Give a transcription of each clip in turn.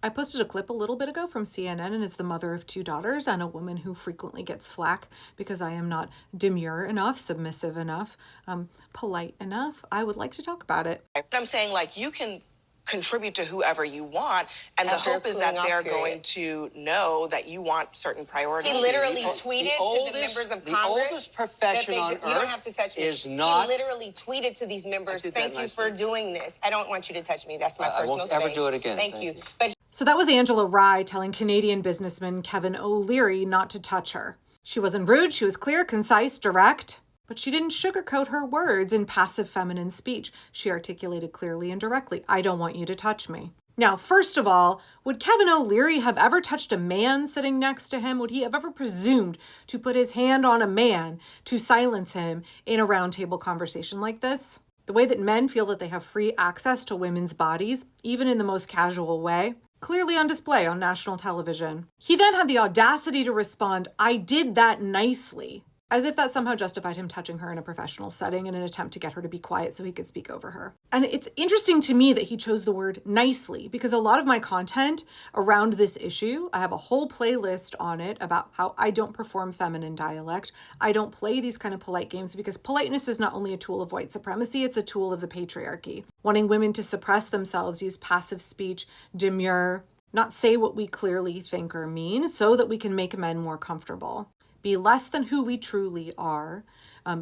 I posted a clip a little bit ago from CNN, and is the mother of 2 daughters and a woman who frequently gets flack because I am not demure enough, submissive enough, polite enough. I would like to talk about it. I'm saying, like, you can contribute to whoever you want, and the hope is that they're going to know that you want certain priorities. He literally tweeted to the members of Congress. The oldest profession on earth. You don't have to touch me. Is not. He literally tweeted to these members, "Thank you for doing this. I don't want you to touch me. That's my personal space. I won't ever do it again. Thank you." But So that was Angela Rye telling Canadian businessman Kevin O'Leary not to touch her. She wasn't rude, she was clear, concise, direct, but she didn't sugarcoat her words in passive feminine speech. She articulated clearly and directly, "I don't want you to touch me." Now, first of all, would Kevin O'Leary have ever touched a man sitting next to him? Would he have ever presumed to put his hand on a man to silence him in a roundtable conversation like this? The way that men feel that they have free access to women's bodies, even in the most casual way, clearly on display on national television. He then had the audacity to respond, "I did that nicely," as if that somehow justified him touching her in a professional setting in an attempt to get her to be quiet so he could speak over her. And it's interesting to me that he chose the word nicely, because a lot of my content around this issue, I have a whole playlist on it about how I don't perform feminine dialect. I don't play these kind of polite games because politeness is not only a tool of white supremacy, it's a tool of the patriarchy. Wanting women to suppress themselves, use passive speech, demur, not say what we clearly think or mean so that we can make men more comfortable. Be less than who we truly are,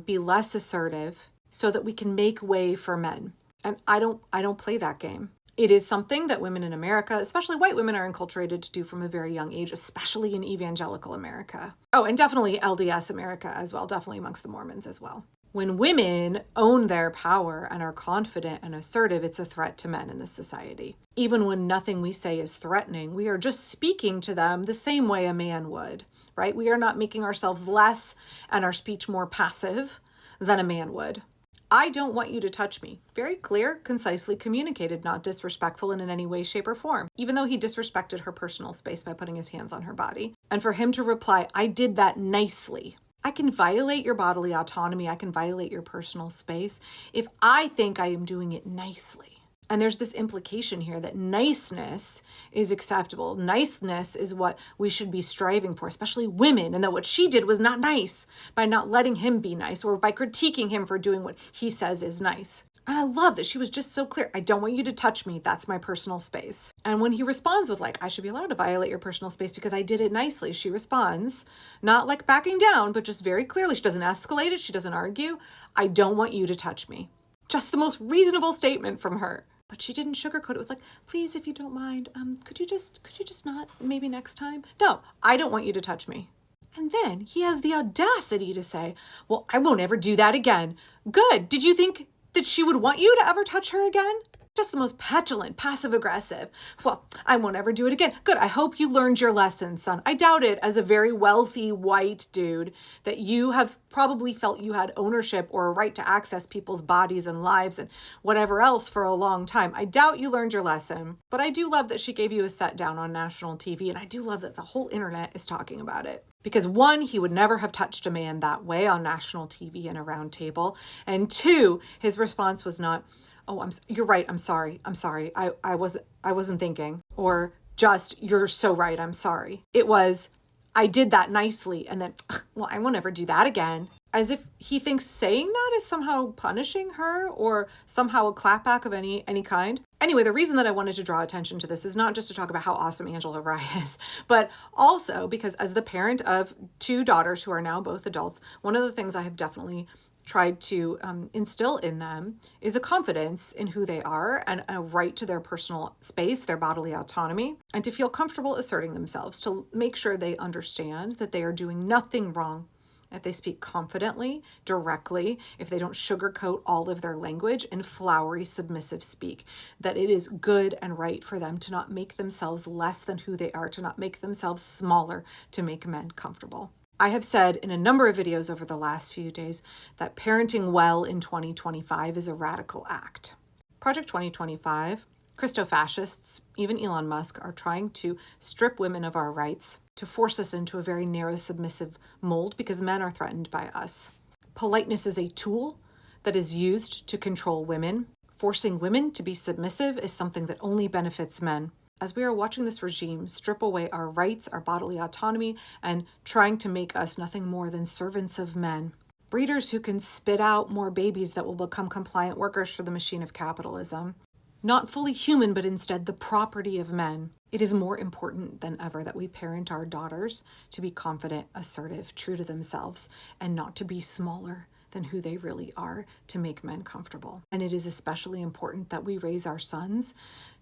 be less assertive so that we can make way for men. And I don't play that game. It is something that women in America, especially white women, are enculturated to do from a very young age, especially in evangelical America. Oh, and definitely LDS America as well, definitely amongst the Mormons as well. When women own their power and are confident and assertive, it's a threat to men in this society. Even when nothing we say is threatening, we are just speaking to them the same way a man would, right? We are not making ourselves less and our speech more passive than a man would. "I don't want you to touch me." Very clear, concisely communicated, not disrespectful in any way, shape, or form, even though he disrespected her personal space by putting his hands on her body. And for him to reply, "I did that nicely." I can violate your bodily autonomy. I can violate your personal space if I think I am doing it nicely. And there's this implication here that niceness is acceptable. Niceness is what we should be striving for, especially women, and that what she did was not nice by not letting him be nice or by critiquing him for doing what he says is nice. And I love that she was just so clear. "I don't want you to touch me. That's my personal space." And when he responds with like, "I should be allowed to violate your personal space because I did it nicely," she responds, not like backing down, but just very clearly. She doesn't escalate it. She doesn't argue. "I don't want you to touch me." Just the most reasonable statement from her. But she didn't sugarcoat it with like, "Please, if you don't mind, could you just not, maybe next time?" No, "I don't want you to touch me." And then he has the audacity to say, "Well, I won't ever do that again." Good. Did you think that she would want you to ever touch her again? Just the most petulant, passive-aggressive. "Well, I won't ever do it again." Good. I hope you learned your lesson, son. I doubt it, as a very wealthy white dude, that you have probably felt you had ownership or a right to access people's bodies and lives and whatever else for a long time. I doubt you learned your lesson, but I do love that she gave you a set down on national TV, and I do love that the whole internet is talking about it. Because one, he would never have touched a man that way on national TV in a round table. And two, his response was not, "Oh, you're right. I'm sorry. I wasn't thinking." Or just, "You're so right. I'm sorry." It was, "I did that nicely." And then, "Well, I won't ever do that again." As if he thinks saying that is somehow punishing her or somehow a clapback of any kind. Anyway, the reason that I wanted to draw attention to this is not just to talk about how awesome Angela Rye is, but also because as the parent of 2 daughters who are now both adults, one of the things I have definitely tried to instill in them is a confidence in who they are and a right to their personal space, their bodily autonomy, and to feel comfortable asserting themselves, to make sure they understand that they are doing nothing wrong if they speak confidently, directly, if they don't sugarcoat all of their language in flowery, submissive speak, that it is good and right for them to not make themselves less than who they are, to not make themselves smaller, to make men comfortable. I have said in a number of videos over the last few days that parenting well in 2025 is a radical act. Project 2025, Christo-fascists, even Elon Musk, are trying to strip women of our rights, to force us into a very narrow, submissive mold because men are threatened by us. Politeness is a tool that is used to control women. Forcing women to be submissive is something that only benefits men. as we are watching this regime strip away our rights, our bodily autonomy, and trying to make us nothing more than servants of men. Breeders who can spit out more babies that will become compliant workers for the machine of capitalism. Not fully human, but instead the property of men. It is more important than ever that we parent our daughters to be confident, assertive, true to themselves, and not to be smaller than who they really are to make men comfortable. And it is especially important that we raise our sons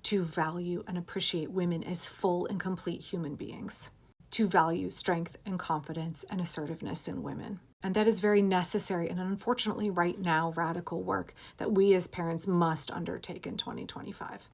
to value and appreciate women as full and complete human beings, to value strength and confidence and assertiveness in women. And that is very necessary and unfortunately right now radical work that we as parents must undertake in 2025.